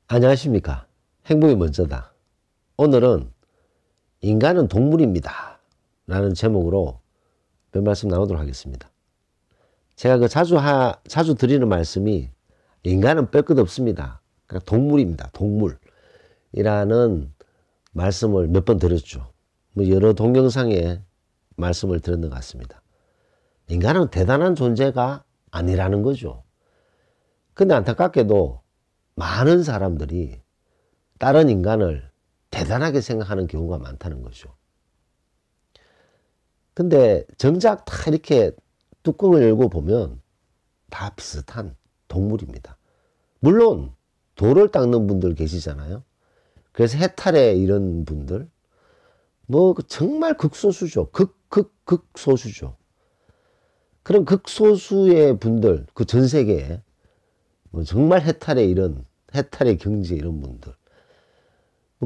안녕하십니까. 행복이 먼저다. 오늘은 인간은 동물입니다 라는 제목으로 몇 말씀 나누도록 하겠습니다. 제가 자주 드리는 말씀이 인간은 뺄 것 없습니다. 그러니까 동물입니다. 동물이라는 말씀을 몇 번 드렸죠. 여러 동영상에 말씀을 드렸는 것 같습니다. 인간은 대단한 존재가 아니라는 거죠. 근데 안타깝게도 많은 사람들이 다른 인간을 대단하게 생각하는 경우가 많다는 거죠. 근데 정작 다 이렇게 뚜껑을 열고 보면 다 비슷한 동물입니다. 물론 돌을 닦는 분들 계시잖아요. 그래서 해탈에 이런 분들 정말 극소수죠. 극소수죠. 그런 극소수의 분들 그 전 세계에 정말 해탈의 경지에 이런 분들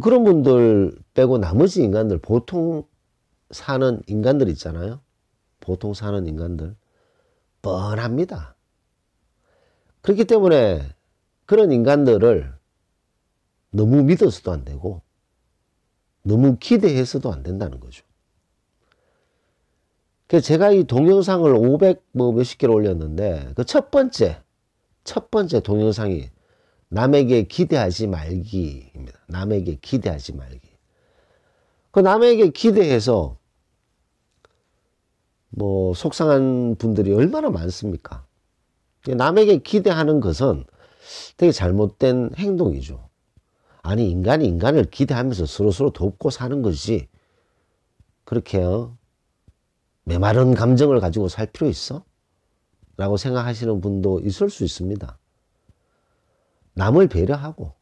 그런 분들 빼고 나머지 인간들 보통 사는 인간들 있잖아요. 보통 사는 인간들 뻔합니다. 그렇기 때문에 그런 인간들을 너무 믿어서도 안 되고 너무 기대해서도 안 된다는 거죠. 그래서 제가 이 동영상을 500 몇십 개를 올렸는데 그 첫 번째 동영상이 남에게 기대하지 말기입니다. 남에게 기대하지 말기. 그 남에게 기대해서 속상한 분들이 얼마나 많습니까? 남에게 기대하는 것은 되게 잘못된 행동이죠. 아니 인간이 인간을 기대하면서 서로 돕고 사는 것이 그렇게 메마른 감정을 가지고 살 필요 있어? 라고 생각하시는 분도 있을 수 있습니다. 남을 배려하고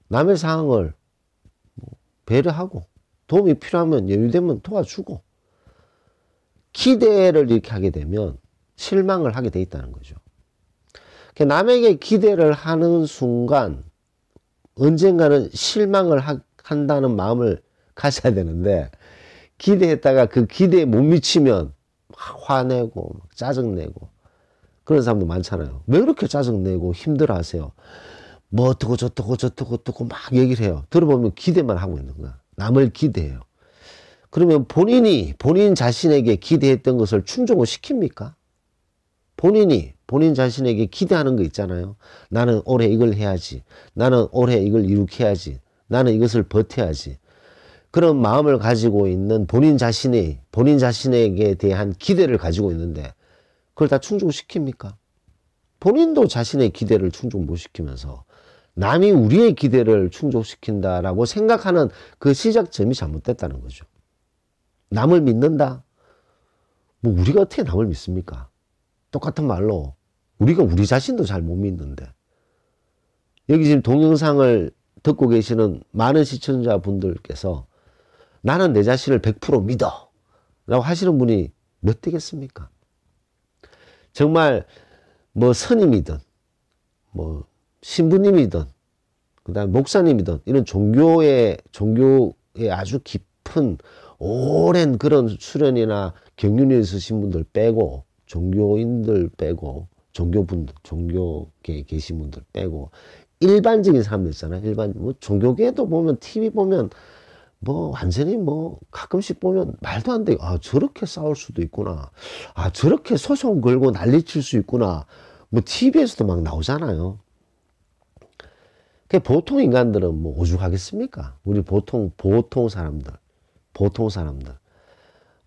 남의 상황을 배려하고 도움이 필요하면 여유되면 도와주고 기대를 이렇게 하게 되면 실망을 하게 돼 있다는 거죠. 남에게 기대를 하는 순간 언젠가는 실망을 한다는 마음을 가져야 되는데 기대했다가 그 기대에 못 미치면 화내고 짜증내고 그런 사람도 많잖아요. 왜 그렇게 짜증내고 힘들어 하세요? 어떻고 저떻고 막 얘기를 해요. 들어보면 기대만 하고 있는 거야. 남을 기대해요. 그러면 본인 자신에게 기대했던 것을 충족을 시킵니까? 본인 자신에게 기대하는 거 있잖아요. 나는 올해 이걸 해야지. 나는 올해 이걸 이룩해야지. 나는 이것을 버텨야지. 그런 마음을 가지고 있는 본인 자신에게 대한 기대를 가지고 있는데 그걸 다 충족시킵니까? 본인도 자신의 기대를 충족 못 시키면서 남이 우리의 기대를 충족시킨다라고 생각하는 그 시작점이 잘못됐다는 거죠. 남을 믿는다? 우리가 어떻게 남을 믿습니까? 똑같은 말로 우리가 우리 자신도 잘 못 믿는데 여기 지금 동영상을 듣고 계시는 많은 시청자분들께서 나는 내 자신을 100% 믿어 라고 하시는 분이 몇 되겠습니까? 정말 스님이든 신부님이든 그다음 목사님이든 이런 종교의 아주 깊은 오랜 그런 수련이나 경륜이 있으신 분들 빼고 종교인들 빼고 종교계에 계신 분들 빼고 일반적인 사람들 있잖아요. 종교계에도 보면 TV 보면 완전히 가끔씩 보면 말도 안 돼. 아, 저렇게 싸울 수도 있구나. 아, 저렇게 소송 걸고 난리칠 수 있구나. TV에서도 막 나오잖아요. 보통 인간들은 오죽하겠습니까? 우리 보통 사람들.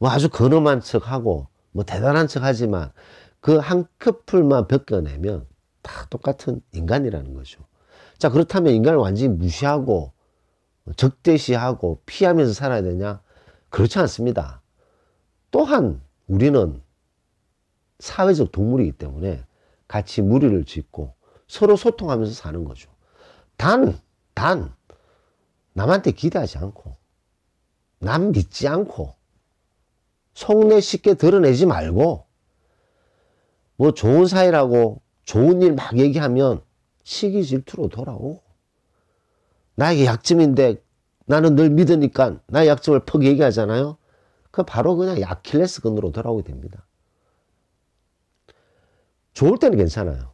아주 근엄한 척 하고, 대단한 척 하지만, 그 한 커플만 벗겨내면 다 똑같은 인간이라는 거죠. 자, 그렇다면 인간을 완전히 무시하고, 적대시하고 피하면서 살아야 되냐? 그렇지 않습니다. 또한 우리는 사회적 동물이기 때문에 같이 무리를 짓고 서로 소통하면서 사는 거죠. 단 남한테 기대하지 않고 남 믿지 않고 속내 쉽게 드러내지 말고 좋은 사이라고 좋은 일 막 얘기하면 시기 질투로 돌아오고 나에게 약점인데 나는 늘 믿으니까 나의 약점을 퍽 얘기하잖아요. 그 바로 그냥 아킬레스건으로 돌아오게 됩니다. 좋을 때는 괜찮아요.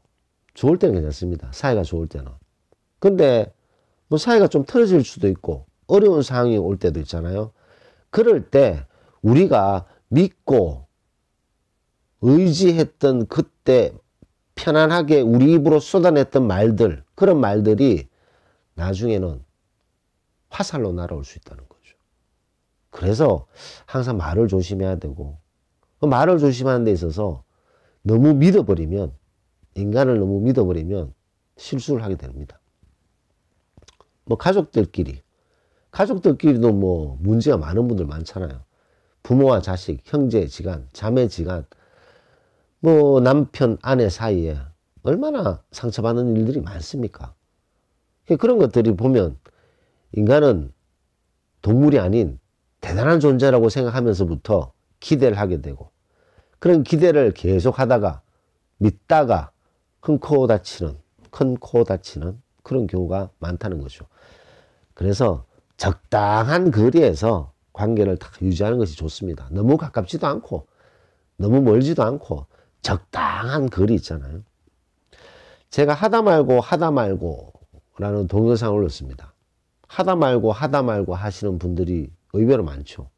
좋을 때는 괜찮습니다. 사이가 좋을 때는. 근데 뭐 사이가 좀 틀어질 수도 있고 어려운 상황이 올 때도 있잖아요. 그럴 때 우리가 믿고 의지했던 그때 편안하게 우리 입으로 쏟아냈던 말들, 그런 말들이 나중에는 화살로 날아올 수 있다는 거죠. 그래서 항상 말을 조심해야 되고, 말을 조심하는 데 있어서 너무 믿어버리면, 인간을 너무 믿어버리면 실수를 하게 됩니다. 뭐 가족들끼리도 뭐 문제가 많은 분들 많잖아요. 부모와 자식, 형제 지간, 자매 지간, 뭐 남편, 아내 사이에 얼마나 상처받는 일들이 많습니까? 그런 것들이 보면 인간은 동물이 아닌 대단한 존재라고 생각하면서부터 기대를 하게 되고, 그런 기대를 계속 하다가 믿다가 큰 코 다치는 그런 경우가 많다는 거죠. 그래서 적당한 거리에서 관계를 딱 유지하는 것이 좋습니다. 너무 가깝지도 않고 너무 멀지도 않고 적당한 거리 있잖아요. 제가 하다 말고 라는 동영상을 올렸습니다. 하다 말고 하시는 분들이 의외로 많죠.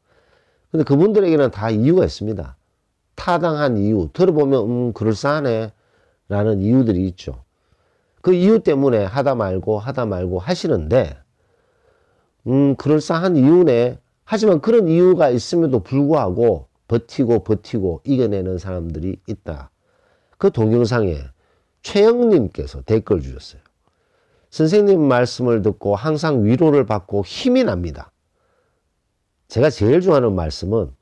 근데 그분들에게는 다 이유가 있습니다. 타당한 이유, 들어보면 그럴싸하네 라는 이유들이 있죠. 그 이유 때문에 하다 말고 하시는데, 그럴싸한 이유네. 하지만 그런 이유가 있음에도 불구하고 버티고 이겨내는 사람들이 있다. 그 동영상에 최영님께서 댓글 주셨어요. 선생님 말씀을 듣고 항상 위로를 받고 힘이 납니다. 제가 제일 좋아하는 말씀은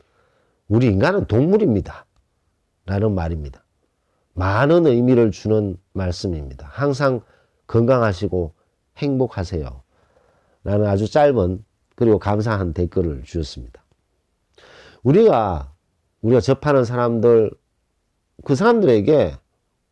우리 인간은 동물입니다 라는 말입니다. 많은 의미를 주는 말씀입니다. 항상 건강하시고 행복하세요 라는 아주 짧은 그리고 감사한 댓글을 주셨습니다. 우리가 접하는 사람들, 그 사람들에게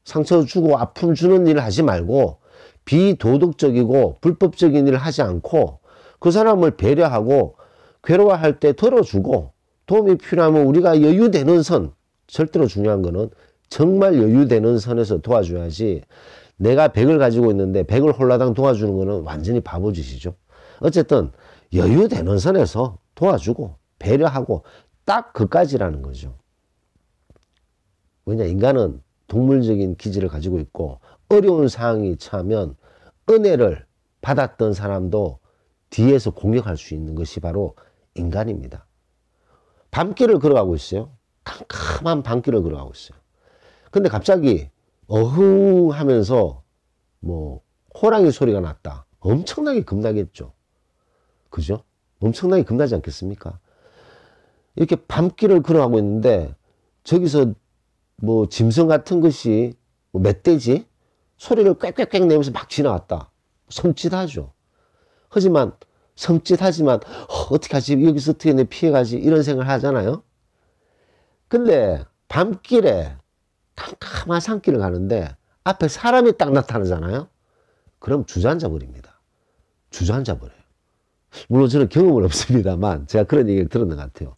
상처 주고 아픔 주는 일을 하지 말고 비도덕적이고 불법적인 일을 하지 않고 그 사람을 배려하고 괴로워할 때 들어주고 도움이 필요하면 우리가 여유되는 선, 절대로 중요한 거는 정말 여유되는 선에서 도와줘야지, 내가 100을 가지고 있는데 100을 홀라당 도와주는 거는 완전히 바보짓이죠. 어쨌든 여유되는 선에서 도와주고 배려하고 딱 그까지라는 거죠. 왜냐, 인간은 동물적인 기질을 가지고 있고 어려운 상황이 처하면 은혜를 받았던 사람도 뒤에서 공격할 수 있는 것이 바로 인간입니다. 밤길을 걸어가고 있어요. 캄캄한 밤길을 걸어가고 있어요. 근데 갑자기 어흥 하면서 뭐 호랑이 소리가 났다. 엄청나게 겁나겠죠. 그죠? 엄청나게 겁나지 않겠습니까? 이렇게 밤길을 걸어가고 있는데 저기서 뭐 짐승 같은 것이 뭐 멧돼지 소리를 꽥꽥꽥 내면서 막 지나갔다. 섬찟하죠. 하지만 섬찟하지만 어떻게 하지? 여기서 어떻게 내 피해가지? 이런 생각을 하잖아요. 근데 밤길에 캄캄한 산길을 가는데 앞에 사람이 딱 나타나잖아요. 그럼 주저앉아 버립니다. 주저앉아 버려요. 물론 저는 경험은 없습니다만 제가 그런 얘기를 들었는 것 같아요.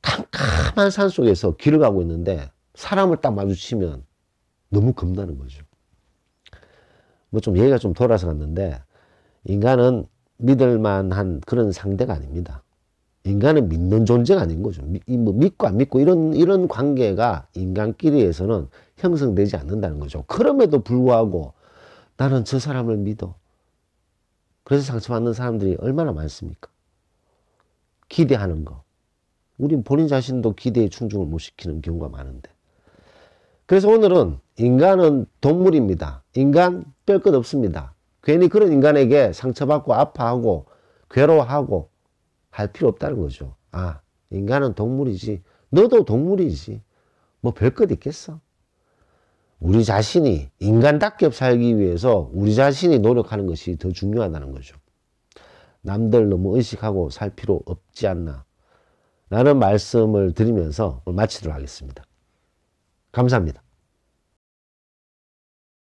캄캄한 산 속에서 길을 가고 있는데 사람을 딱 마주치면 너무 겁나는 거죠. 뭐 좀 얘기가 좀 돌아서 갔는데, 인간은 믿을 만한 그런 상대가 아닙니다. 인간은 믿는 존재가 아닌 거죠. 뭐 믿고 안 믿고 이런 관계가 인간끼리에서는 형성되지 않는다는 거죠. 그럼에도 불구하고 나는 저 사람을 믿어. 그래서 상처받는 사람들이 얼마나 많습니까? 기대하는 거. 우린 본인 자신도 기대에 충족을 못 시키는 경우가 많은데. 그래서 오늘은 인간은 동물입니다. 인간 뺄 것 없습니다. 괜히 그런 인간에게 상처받고 아파하고 괴로워하고 할 필요 없다는 거죠. 아, 인간은 동물이지. 너도 동물이지. 뭐 별 것 있겠어? 우리 자신이 인간답게 살기 위해서 우리 자신이 노력하는 것이 더 중요하다는 거죠. 남들 너무 의식하고 살 필요 없지 않나 라는 말씀을 드리면서 마치도록 하겠습니다. 감사합니다.